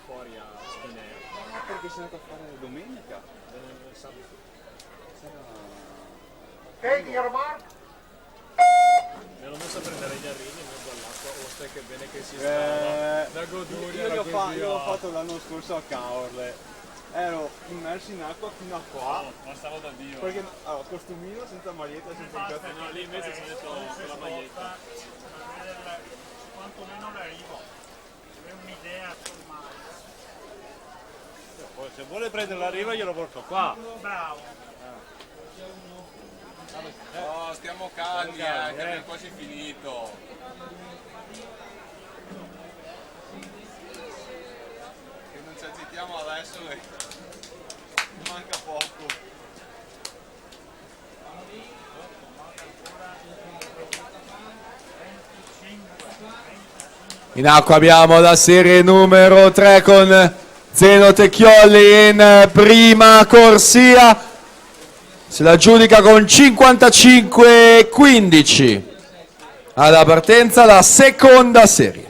fuori a Spinea. Perché sei andato a fare domenica? Sabato. Take your mark. Mi hanno messo a prendere gli arrini in mezzo all'acqua, o stai che bene che si stava. La goduria Io era l'ho fatto l'anno scorso a Caorle. Ero immerso in acqua fino a qua. Ma stavo da Dio. Perché allora, costumino senza maglietta, senza il cazzo. No, lì invece si è detto con la maglietta. Quantomeno l'arrivo. È un'idea formale. Poi se vuole prendere la riva glielo porto qua. Bravo. No, stiamo calmi, che abbiamo quasi finito. Che non ci agitiamo adesso e manca poco. In acqua abbiamo la serie numero 3 con Zeno Tecchiolli in prima corsia. Se la giudica con 55-15 alla partenza la seconda serie.